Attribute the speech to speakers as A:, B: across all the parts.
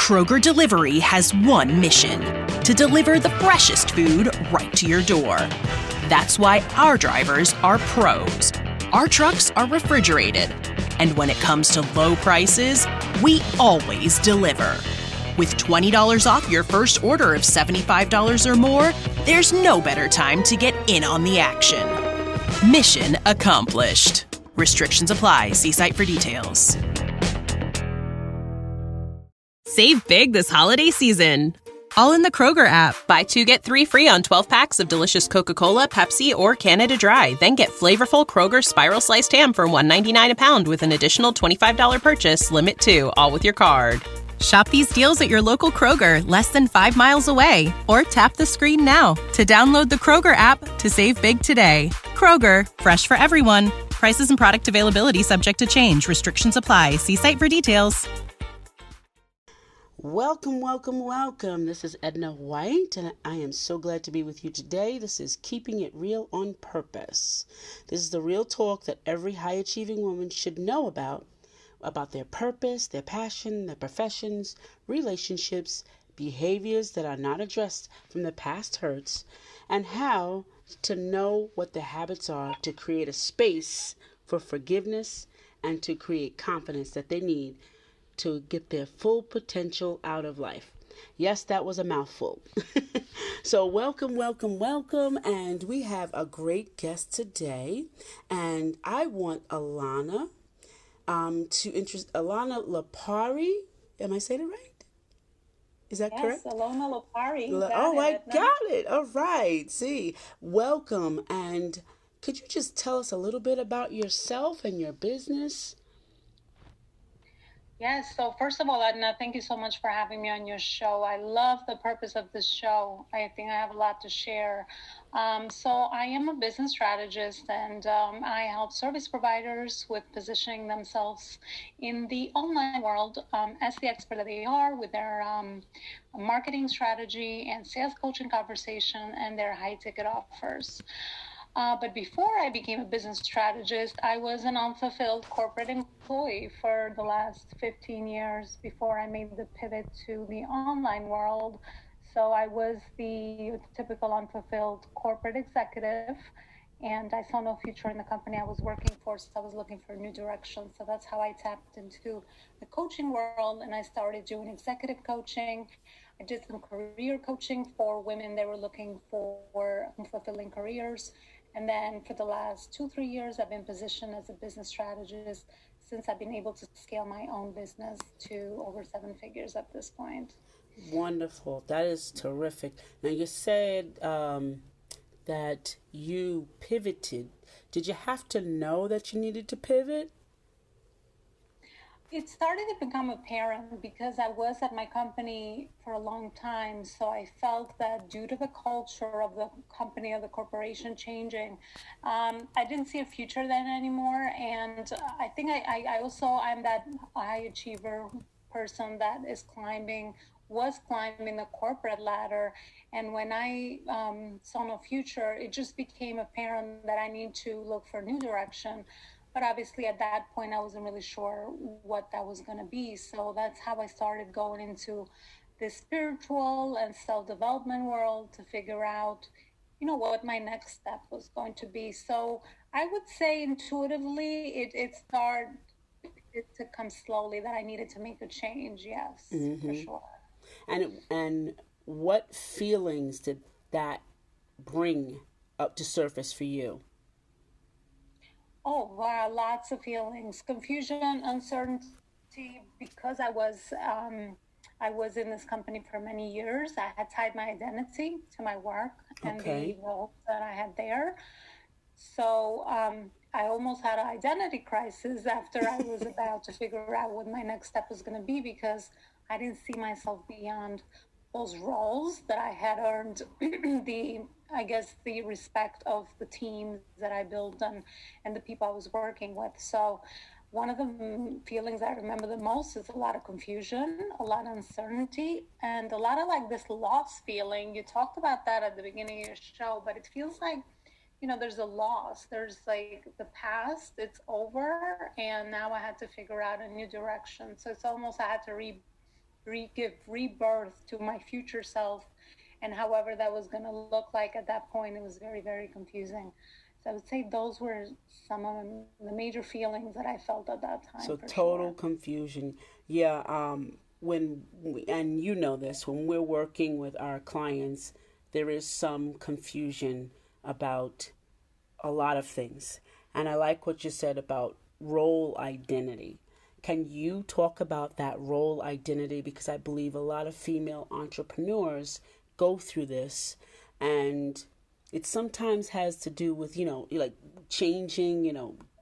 A: Kroger Delivery has one mission: to deliver the freshest food right to your door. That's why our drivers are pros. Our trucks are refrigerated. And when it comes to low prices, we always deliver. With $20 off your first order of $75 or more, there's no better time to get in on the action. Mission accomplished. Restrictions apply. See site for details. Save big this holiday season. All in the Kroger app. Buy 2, get 3 free on 12 packs of delicious Coca-Cola, Pepsi, or Canada Dry. Then get flavorful Kroger Spiral Sliced Ham for $1.99 a pound with an additional $25 purchase. Limit 2, all with your card. Shop these deals at your local Kroger, less than 5 miles away. Or tap the screen now to download the Kroger app to save big today. Kroger, fresh for everyone. Prices and product availability subject to change. Restrictions apply. See site for details.
B: Welcome, welcome, welcome. This is Edna White, and I am so glad to be with you today. This is Keeping It Real on Purpose. This is the real talk that every high-achieving woman should know about their purpose, their passion, their professions, relationships, behaviors that are not addressed from the past hurts, and how to know what the habits are to create a space for forgiveness and to create confidence that they need to get their full potential out of life. Yes, that was a mouthful. So welcome, welcome, welcome. And we have a great guest today. And I want Elina to introduce Elina Lopaei. Am I saying it right? Is that correct?
C: Yes, Elina Lopaei.
B: I got it. All right. See, welcome. And could you just tell us a little bit about yourself and your business?
C: Yes, so first of all, Edna, thank you so much for having me on your show. I love the purpose of this show. I think I have a lot to share. So I am a business strategist, and I help service providers with positioning themselves in the online world as the expert that they are with their marketing strategy and sales coaching conversation and their high-ticket offers. But before I became a business strategist, I was an unfulfilled corporate employee for the last 15 years before I made the pivot to the online world. So I was the typical unfulfilled corporate executive, and I saw no future in the company I was working for, so I was looking for a new direction. So that's how I tapped into the coaching world, and I started doing executive coaching. I did some career coaching for women that were looking for fulfilling careers. And then for the last 2-3 years, I've been positioned as a business strategist since I've been able to scale my own business to over 7 figures at this point.
B: Wonderful. That is terrific. Now, you said that you pivoted. Did you have to know that you needed to pivot?
C: It started to become apparent because I was at my company for a long time. So I felt that due to the culture of the company or the corporation changing, I didn't see a future then anymore. And I think I'm that high achiever person that was climbing the corporate ladder. And when I saw no future, it just became apparent that I need to look for a new direction. But obviously at that point, I wasn't really sure what that was going to be. So that's how I started going into the spiritual and self-development world to figure out, what my next step was going to be. So I would say intuitively, it started to come slowly that I needed to make a change. Yes, for sure.
B: And what feelings did that bring up to surface for you?
C: Oh, wow, lots of feelings, confusion, uncertainty, because I was in this company for many years. I had tied my identity to my work and the role that I had there. So I almost had an identity crisis after I was about to figure out what my next step was going to be, because I didn't see myself beyond those roles that I had earned the respect of the teams that I built and the people I was working with. So one of the feelings I remember the most is a lot of confusion, a lot of uncertainty, and a lot of this loss feeling. You talked about that at the beginning of your show, but it feels like, there's a loss. There's the past, it's over, and now I had to figure out a new direction. So it's almost I had to give rebirth to my future self, and however that was going to look like at that point, it was very, very confusing. So I would say those were some of the major feelings that I felt at that time,
B: So
C: for
B: total
C: sure.
B: confusion. Yeah, when we, and you know this, when we're working with our clients, there is some confusion about a lot of things. And I like what you said about role identity. Can you talk about that role identity? Because I believe a lot of female entrepreneurs go through this, and it sometimes has to do with, like changing,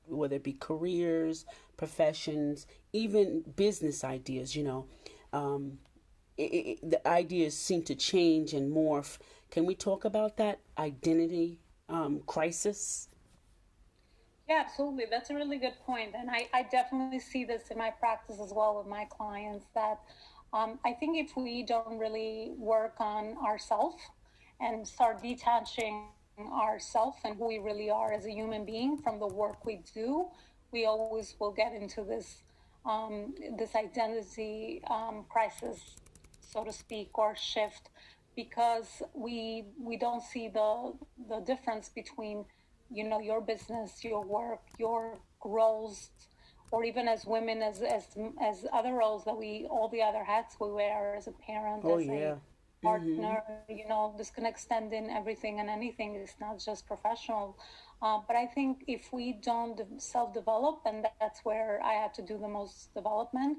B: whether it be careers, professions, even business ideas, Um, the ideas seem to change and morph. Can we talk about that identity crisis?
C: Yeah, absolutely. That's a really good point. And I definitely see this in my practice as well with my clients that I think if we don't really work on ourselves and start detaching ourselves and who we really are as a human being from the work we do, we always will get into this identity crisis, so to speak, or shift, because we don't see the difference between your business, your work, your roles, or even as women, as other roles that we, all the other hats we wear as a parent,
B: Oh
C: as a
B: yeah. Mm-hmm.
C: partner. This can extend in everything and anything. It's not just professional. But I think if we don't self-develop, and that's where I had to do the most development,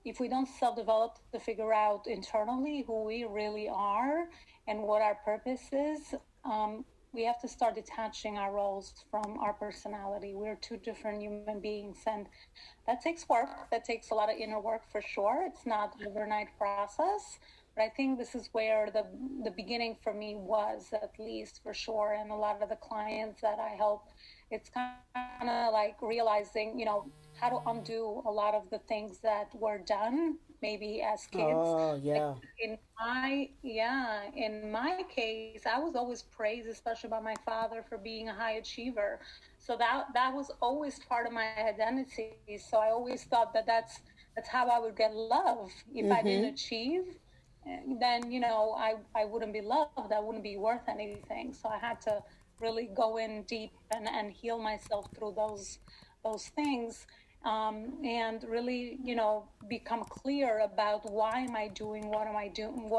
C: if we don't self-develop to figure out internally who we really are and what our purpose is, we have to start detaching our roles from our personality. We're two different human beings, and that takes work. That takes a lot of inner work for sure. It's not an overnight process, but I think this is where the beginning for me was, at least for sure. And a lot of the clients that I help, it's kind of like realizing, how to undo a lot of the things that were done maybe as kids.
B: Oh
C: Like
B: yeah.
C: in my case, I was always praised, especially by my father, for being a high achiever. So that was always part of my identity. So I always thought that that's how I would get love. If I didn't
B: Mm-hmm.
C: achieve, then I wouldn't be loved. I wouldn't be worth anything. So I had to really go in deep and heal myself through those things, and really become clear about why am I doing what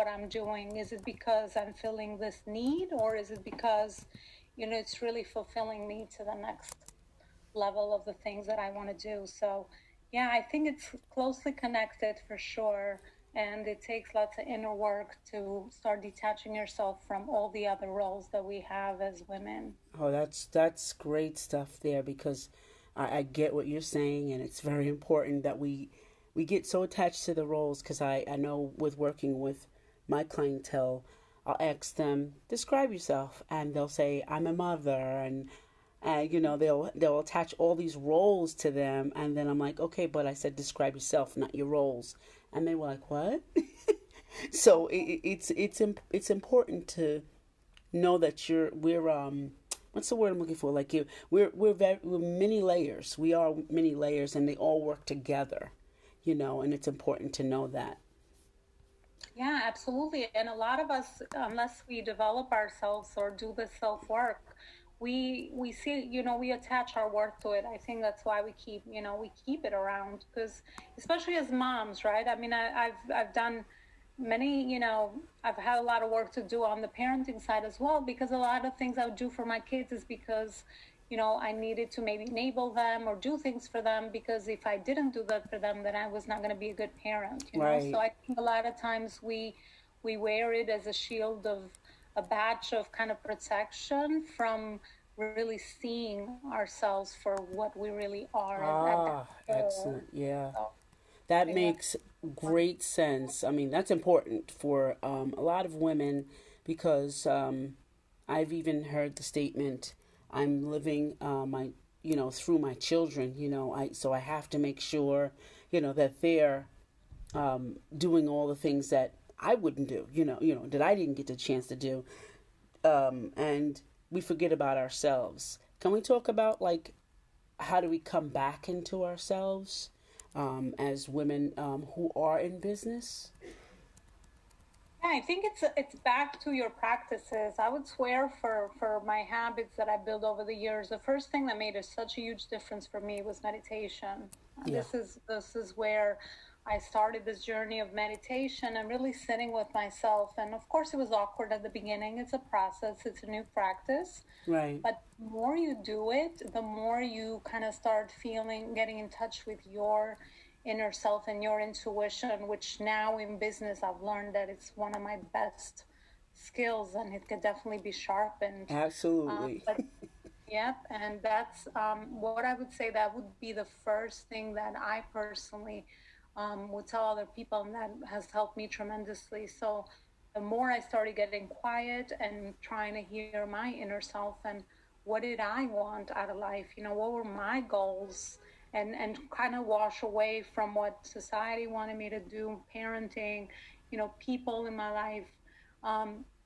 C: I'm doing. Is it because I'm feeling this need, or is it because it's really fulfilling me to the next level of the things that I want to do. So, yeah, I think it's closely connected for sure. And it takes lots of inner work to start detaching yourself from all the other roles that we have as women.
B: Oh, that's great stuff there, because I get what you're saying, and it's very important that we get so attached to the roles. Because I know with working with my clientele, I'll ask them, describe yourself, and they'll say I'm a mother, and they'll attach all these roles to them, and then I'm like, okay, but I said describe yourself, not your roles, and they were like, what? So it's important to know that we're what's the word I'm looking for? Like we're many layers. We are many layers, and they all work together, and it's important to know that.
C: Yeah, absolutely. And a lot of us, unless we develop ourselves or do the self work, we see, we attach our worth to it. I think that's why we keep it around, because especially as moms, right? I mean, I've done many, I've had a lot of work to do on the parenting side as well, because a lot of things I would do for my kids is because I needed to maybe enable them or do things for them, because if I didn't do that for them, then I was not going to be a good parent. So
B: Right.
C: I think a lot of times we wear it as a shield, of a badge of kind of protection from really seeing ourselves for what we really are at that
B: Ah,
C: core.
B: excellent. Yeah.
C: So I
B: That
C: think that's
B: makes
C: important.
B: great sense. I mean, that's important for a lot of women, because I've even heard the statement, I'm living through my children, so I have to make sure, that they're doing all the things that I wouldn't do, that I didn't get the chance to do. And we forget about ourselves. Can we talk about, like, how do we come back into ourselves? as women who are in business?
C: Yeah, I think it's back to your practices. I would swear for my habits that I built over the years, the first thing that made such a huge difference for me was meditation.
B: Yeah.
C: This is where I started this journey of meditation and really sitting with myself. And of course, it was awkward at the beginning. It's a process. It's a new practice.
B: Right.
C: But the more you do it, the more you kind of start feeling, getting in touch with your inner self and your intuition, which now in business I've learned that it's one of my best skills and it could definitely be sharpened.
B: Absolutely.
C: But yep, and that's what I would say that would be the first thing that I personally would tell other people, and that has helped me tremendously. So the more I started getting quiet and trying to hear my inner self and what did I want out of life, what were my goals, and kind of wash away from what society wanted me to do, parenting, people in my life,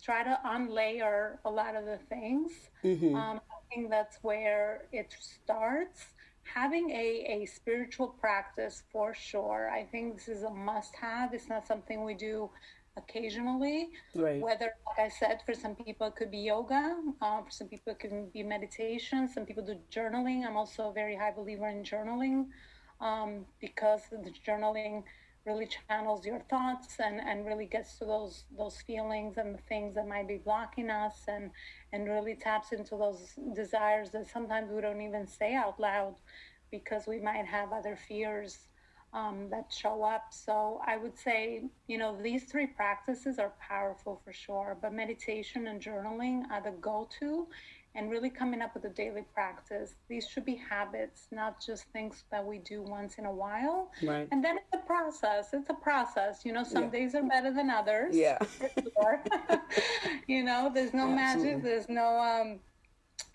C: try to unlayer a lot of the things. I think that's where it starts. Having a spiritual practice for sure. I think this is a must have. It's not something we do occasionally.
B: Right.
C: Whether, like I said, for some people it could be yoga, for some people it can be meditation, some people do journaling. I'm also a very high believer in journaling, because the journaling really channels your thoughts and really gets to those feelings and the things that might be blocking us, and really taps into those desires that sometimes we don't even say out loud because we might have other fears that show up. So I would say, these three practices are powerful for sure, but meditation and journaling are the go-to, and really coming up with a daily practice. These should be habits, not just things that we do once in a while.
B: Right.
C: And then it's a process. Some
B: Yeah.
C: days are better than others.
B: Yeah.
C: For sure. There's no
B: Absolutely.
C: magic. There's no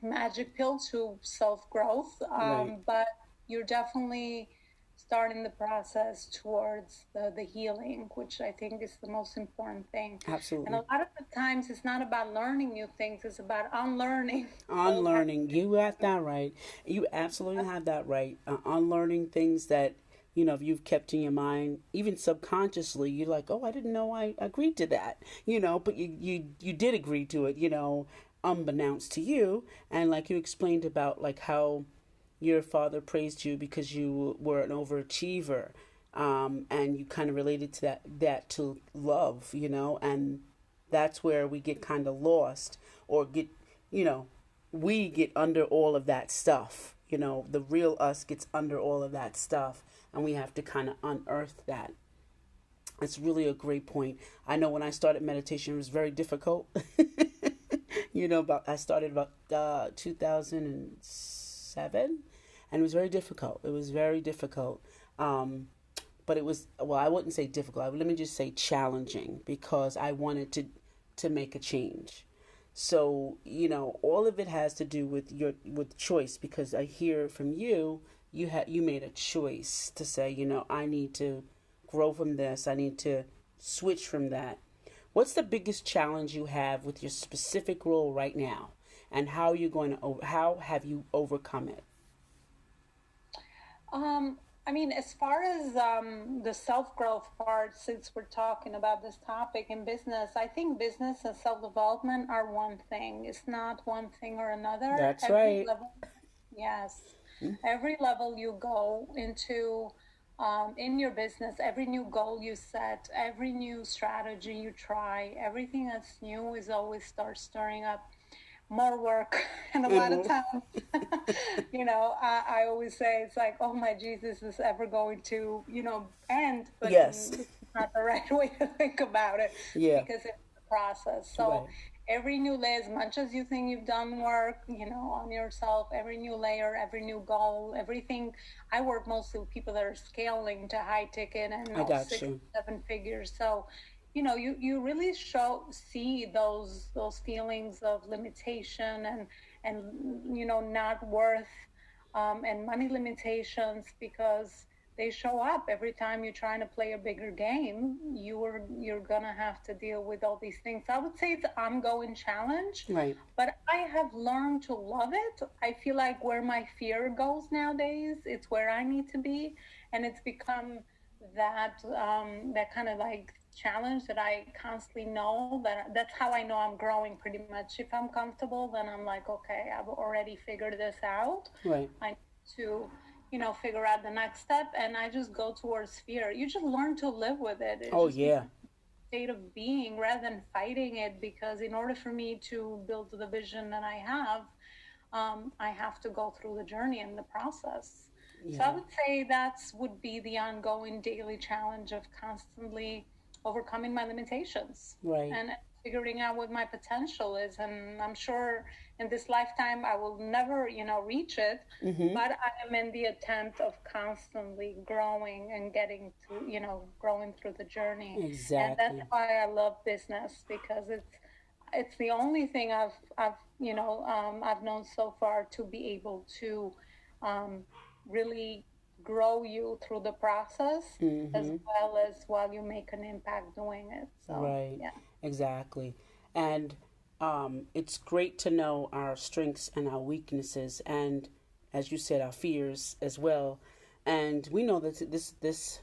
C: magic pill to self-growth.
B: Right.
C: But you're definitely starting the process towards the healing, which I think is the most important thing.
B: Absolutely.
C: And a lot of the times it's not about learning new things, it's about unlearning.
B: Unlearning. You got that right. You absolutely have that right. Unlearning things that, you've kept in your mind, even subconsciously. You're like, oh, I didn't know I agreed to that, but you did agree to it, unbeknownst to you. And like you explained about like how your father praised you because you were an overachiever, and you kind of related to that to love, and that's where we get kind of lost, or we get under all of that stuff. The real us gets under all of that stuff, and we have to kind of unearth that. It's really a great point. I know when I started meditation, it was very difficult. I started about 2007. And it was very difficult. It was very difficult. But it was, well, I wouldn't say difficult. Let me just say challenging, because I wanted to make a change. So, all of it has to do with choice, because I hear from you, you made a choice to say, I need to grow from this. I need to switch from that. What's the biggest challenge you have with your specific role right now? And how have you overcome it?
C: As far as the self-growth part, since we're talking about this topic in business, I think business and self-development are one thing. It's not one thing or another.
B: That's right.
C: Yes. Every level you go into in your business, every new goal you set, every new strategy you try, everything that's new is always start stirring up more work. And a lot of times, I always say it's like, oh my Jesus, is this ever going to, end? But
B: yes,
C: it's not the right way to think about it.
B: Yeah.
C: Because it's a process. So
B: right.
C: Every new layer, as much as you think you've done work, on yourself, every new layer, every new goal, everything. I work mostly with people that are scaling to high ticket and 6-7 figures. So you really see those feelings of limitation and not worth, and money limitations, because they show up every time you're trying to play a bigger game. You're gonna have to deal with all these things. I would say it's an ongoing challenge,
B: right?
C: But I have learned to love it. I feel like where my fear goes nowadays, it's where I need to be. And it's become that kind of like challenge that I constantly know that's how I know I'm growing pretty much. If I'm comfortable, then I'm like, okay, I've already figured this out.
B: Right.
C: I need to, figure out the next step, and I just go towards fear. You just learn to live with it. It
B: Oh
C: just becomes
B: yeah.
C: state of being rather than fighting it, because in order for me to build the vision that I have to go through the journey and the process. So I
B: Yeah.
C: would say that's would be the ongoing daily challenge of constantly overcoming my limitations
B: Right.
C: and figuring out what my potential is. And I'm sure in this lifetime I will never, reach it,
B: Mm-hmm.
C: but I am in the attempt of constantly growing and getting to, growing through the journey. And that's
B: Exactly.
C: why I love business, because it's the only thing I've known so far to be able to um, really grow you through the process, as
B: Mm-hmm.
C: well as while you make an impact doing it. So
B: Right.
C: yeah.
B: Exactly. And it's great to know our strengths and our weaknesses, and as you said, our fears as well. And we know that this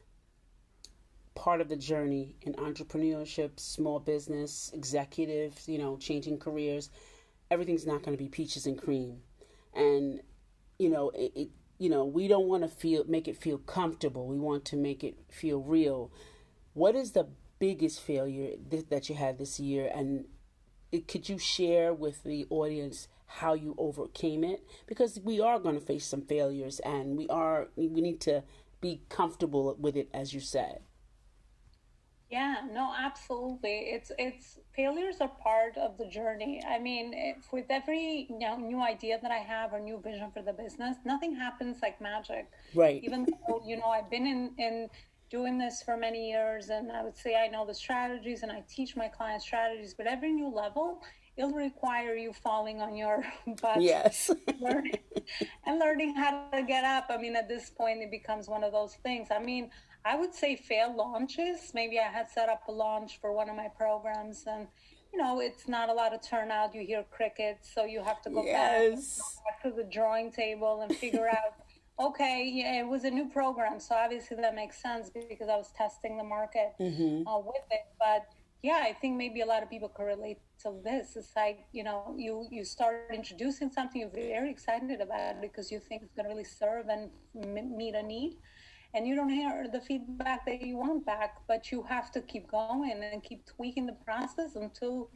B: part of the journey in entrepreneurship, small business, executives, changing careers, everything's not going to be peaches and cream. And we don't want to make it feel comfortable. We want to make it feel real. What is the biggest failure that you had this year, and could you share with the audience how you overcame it? Because we are going to face some failures, and we need to be comfortable with it, as you said.
C: Yeah, no, absolutely. It's failures are part of the journey. I mean, with every new idea that I have or new vision for the business, nothing happens like magic.
B: Right.
C: Even though, I've been in doing this for many years, and I would say I know the strategies and I teach my clients strategies, but every new level, it'll require you falling on your butt,
B: Yes.
C: learning and learning how to get up. I mean, at this point, it becomes one of those things. I mean, I would say failed launches. Maybe I had set up a launch for one of my programs, and it's not a lot of turnout. You hear crickets, so you have to go
B: Yes.
C: back to the drawing table and figure out. Okay, yeah, it was a new program, so obviously that makes sense because I was testing the market
B: Mm-hmm.
C: with it. But yeah, I think maybe a lot of people could relate to this. It's like, you start introducing something you're very excited about because you think it's going to really serve and meet a need, and you don't hear the feedback that you want back, but you have to keep going and keep tweaking the process until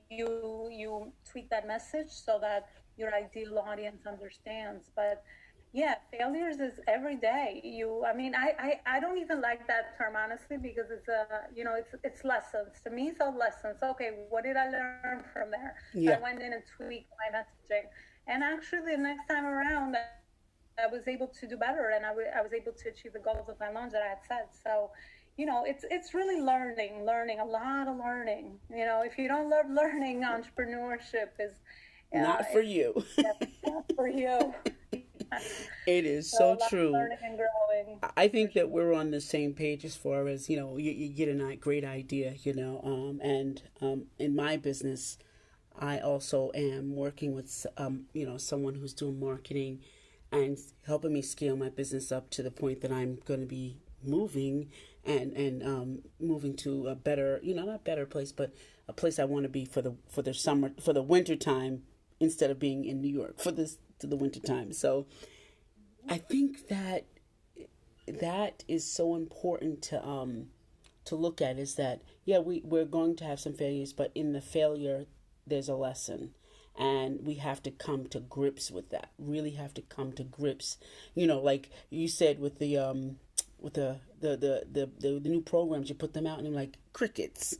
C: you tweak that message so that your ideal audience understands. But yeah, failures is every day. I mean, I don't even like that term, honestly, because it's lessons. To me, it's all lessons. Okay, what did I learn from there? So
B: Yeah.
C: I went in and tweaked my messaging. And actually, the next time around, I was able to do better, and I was able to achieve the goals of my launch that I had set. So, it's really learning, a lot of learning. If you don't love learning, entrepreneurship
B: Not for
C: it's
B: you.
C: not for you.
B: It is
C: So a
B: so
C: lot of
B: true.
C: learning and growing,
B: I
C: for
B: think that
C: sure.
B: we're on the same page as far as you get a great idea, and in my business, I also am working with someone who's doing marketing and helping me scale my business up to the point that I'm going to be moving and moving to a better, not better place, but a place I want to be for the summer, for the winter time, instead of being in New York for this to the winter time. So I think that is so important to look at, is that yeah, we're going to have some failures, but in the failure there's a lesson, and we have to come to grips with that, really have to come to grips, like you said with the new programs. You put them out and you're like crickets.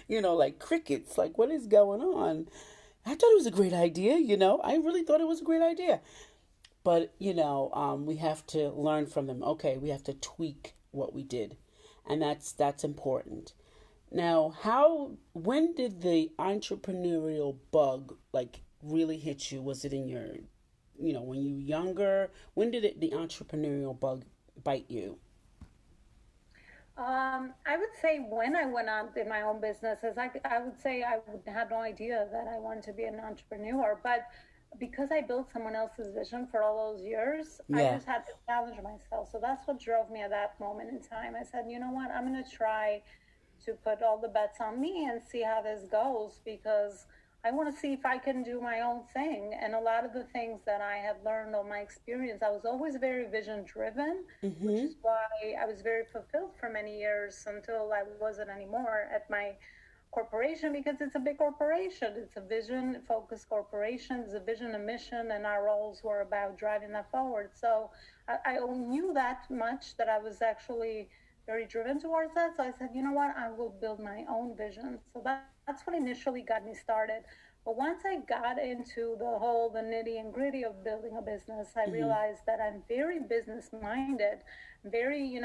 B: Like crickets, like what is going on? I thought it was a great idea. I really thought it was a great idea. But we have to learn from them. Okay, we have to tweak what we did, and that's important. Now, when did the entrepreneurial bug like really hit you? Was it in your, when you were younger? When did the entrepreneurial bug bite you?
C: I would say when I went on in my own business, I would say I had no idea that I wanted to be an entrepreneur. But because I built someone else's vision for all those years, I
B: Yeah.
C: just had to challenge myself. So that's what drove me at that moment in time. I said, you know what, I'm going to try to put all the bets on me and see how this goes, because I want to see if I can do my own thing. And a lot of the things that I had learned on my experience, I was always very vision driven, which
B: Mm-hmm.
C: is why I was very fulfilled for many years until I wasn't anymore at my corporation, because it's a big corporation. It's a vision focused corporation. It's a vision, a mission, and our roles were about driving that forward. So I knew that much, that I was actually very driven towards that. So I said, you know what, I will build my own vision. So that's what initially got me started. But once I got into the nitty and gritty of building a business, I
B: Mm-hmm.
C: realized that I'm very business minded, very,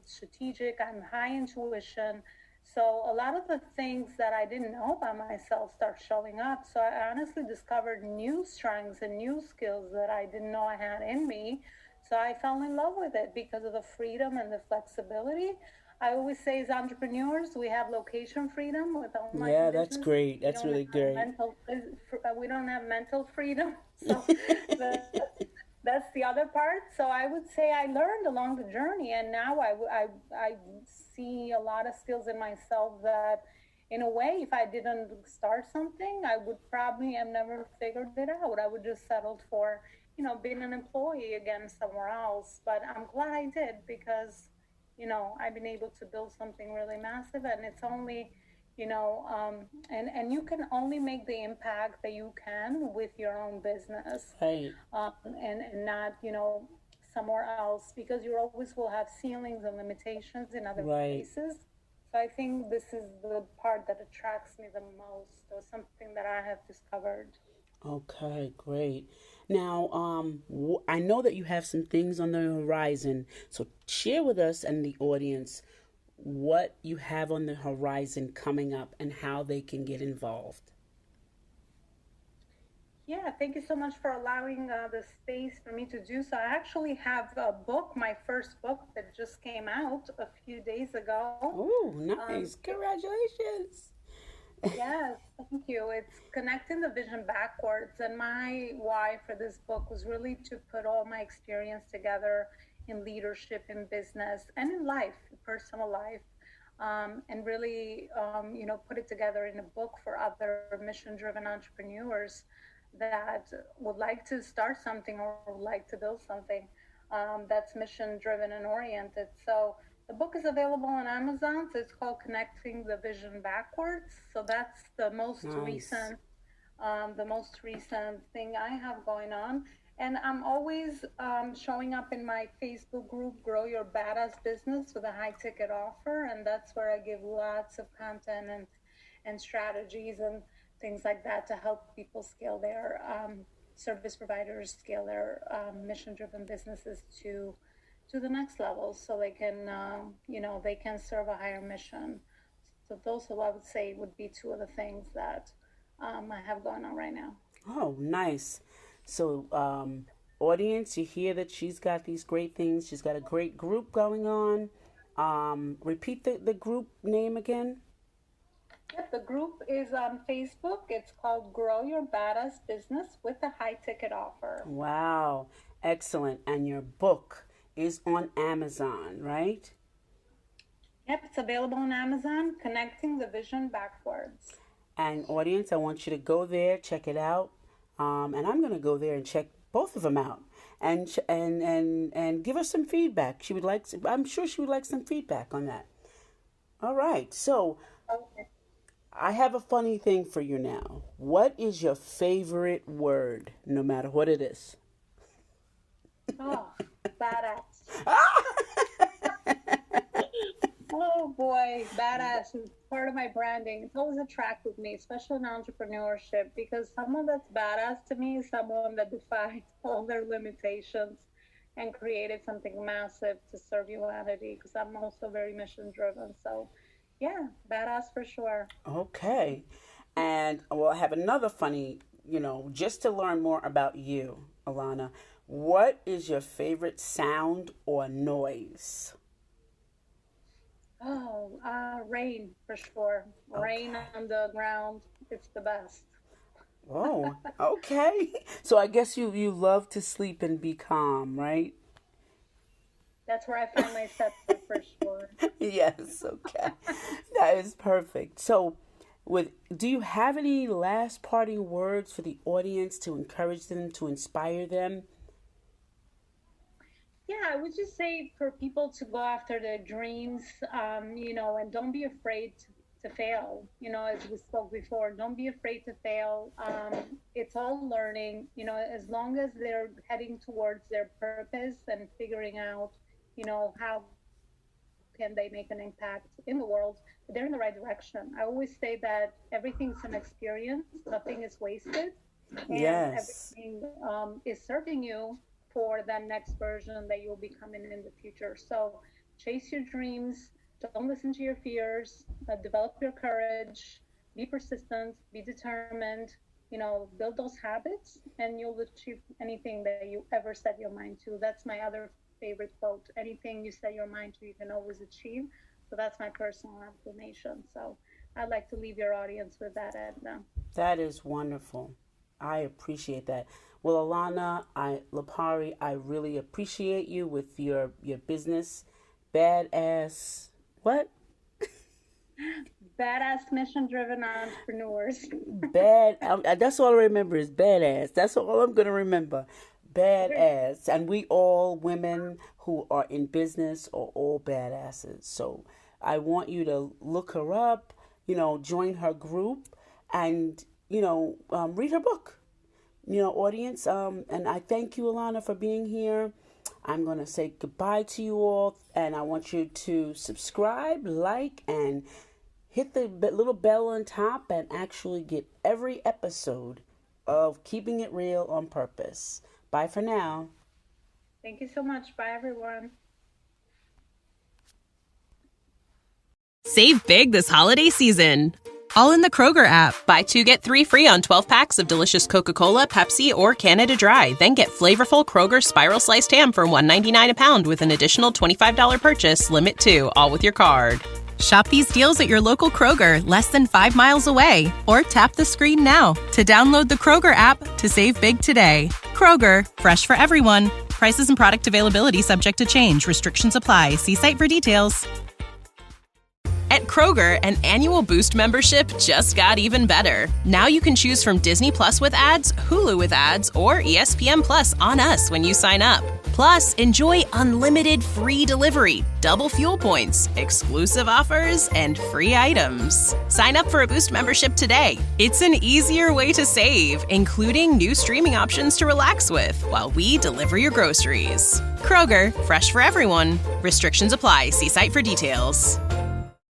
C: strategic. I'm high intuition. So a lot of the things that I didn't know about myself start showing up. So I honestly discovered new strengths and new skills that I didn't know I had in me. So I fell in love with it because of the freedom and the flexibility. I always say, as entrepreneurs, we have location freedom with online
B: Yeah, that's
C: business.
B: great.
C: We
B: That's
C: don't
B: really
C: have
B: great.
C: we don't have mental freedom. So that's the other part. So I would say I learned along the journey, and now I see a lot of skills in myself that, in a way, if I didn't start something, I would probably have never figured it out. I would just settled for, being an employee again somewhere else. But I'm glad I did, because, I've been able to build something really massive, and it's only, and you can only make the impact that you can with your own business,
B: Right.
C: and not, somewhere else, because you always will have ceilings and limitations in other
B: Right.
C: places. So I think this is the part that attracts me the most, or something that I have discovered.
B: Okay, great. Now, I know that you have some things on the horizon, so share with us and the audience what you have on the horizon coming up and how they can get involved.
C: Yeah, thank you so much for allowing the space for me to do so. I actually have a book, my first book, that just came out a few days ago.
B: Oh,
C: Um,
B: nice. Congratulations.
C: Yes, thank you. It's connecting the vision backwards. And my why for this book was really to put all my experience together in leadership, in business, and in life, personal life, and really, put it together in a book for other mission driven entrepreneurs that would like to start something or would like to build something that's mission driven and oriented. So, the book is available on Amazon. So it's called Connecting the Vision Backwards. So that's
B: Nice.
C: the most recent thing I have going on. And I'm always showing up in my Facebook group, Grow Your Badass Business, with a high ticket offer. And that's where I give lots of content and strategies and things like that to help people scale their service providers, scale their mission driven businesses to the next level, so they can they can serve a higher mission. So those are, I would say, would be two of the things that I have going on right now.
B: Oh, nice. So, audience, you hear that she's got these great things. She's got a great group going on. Repeat the group name again.
C: Yep, the group is on Facebook. It's called Grow Your Badass Business with a High Ticket Offer.
B: Wow, excellent. And your book is on Amazon, right?
C: Yep, it's available on Amazon, Connecting the Vision Backwards.
B: And audience, I want you to go there, check it out. And I'm going to go there and check both of them out, and and give us some feedback. She would like. I'm sure she would like some feedback on that. All right. So
C: Okay.
B: I have a funny thing for you now. What is your favorite word, no matter what it is?
C: Oh, badass. Oh boy, badass is part of my branding. It's always attracted me, especially in entrepreneurship, because someone that's badass to me is someone that defied all their limitations and created something massive to serve humanity. Because I'm also very mission driven. So, yeah, badass for sure.
B: Okay. And well, I have another funny, just to learn more about you, Alana. What is your favorite sound or noise?
C: Oh, rain for sure. Rain
B: Okay.
C: on the ground. It's the best.
B: Oh, okay. So I guess you love to sleep and be calm, right?
C: That's where I find myself for sure.
B: Yes, okay. That is perfect. So, do you have any last parting words for the audience to encourage them, to inspire them?
C: Yeah, I would just say for people to go after their dreams, and don't be afraid to fail. As we spoke before, don't be afraid to fail. It's all learning, as long as they're heading towards their purpose and figuring out, how can they make an impact in the world, they're in the right direction. I always say that everything's an experience, nothing is wasted, and
B: Yes.
C: everything is serving you for that next version that you'll be coming in the future. So chase your dreams, don't listen to your fears, develop your courage, be persistent, be determined, build those habits, and you'll achieve anything that you ever set your mind to. That's my other favorite quote. Anything you set your mind to, you can always achieve. So that's my personal affirmation. So I'd like to leave your audience with that, Edna.
B: That is wonderful. I appreciate that. Well, Lopaei, I really appreciate you with your business. Badass. What?
C: Badass mission driven entrepreneurs.
B: That's all I remember is badass. That's all I'm gonna remember. Badass. And we all women who are in business are all badasses. So I want you to look her up. Join her group, and read her book. Audience. And I thank you, Alana, for being here. I'm going to say goodbye to you all, and I want you to subscribe, like, and hit the little bell on top and actually get every episode of Keeping It Real on Purpose. Bye for now.
C: Thank you so much. Bye, everyone.
A: Save big this holiday season. All in the Kroger app. Buy two, get three free on 12 packs of delicious Coca-Cola, Pepsi, or Canada Dry. Then get flavorful Kroger spiral sliced ham for $1.99 a pound with an additional $25 purchase, limit 2, all with your card. Shop these deals at your local Kroger, less than 5 miles away. Or tap the screen now to download the Kroger app to save big today. Kroger, fresh for everyone. Prices and product availability subject to change. Restrictions apply. See site for details. At Kroger, an annual Boost membership just got even better. Now you can choose from Disney Plus with ads, Hulu with ads, or ESPN Plus on us when you sign up. Plus, enjoy unlimited free delivery, double fuel points, exclusive offers, and free items. Sign up for a Boost membership today. It's an easier way to save, including new streaming options to relax with while we deliver your groceries. Kroger, fresh for everyone. Restrictions apply. See site for details.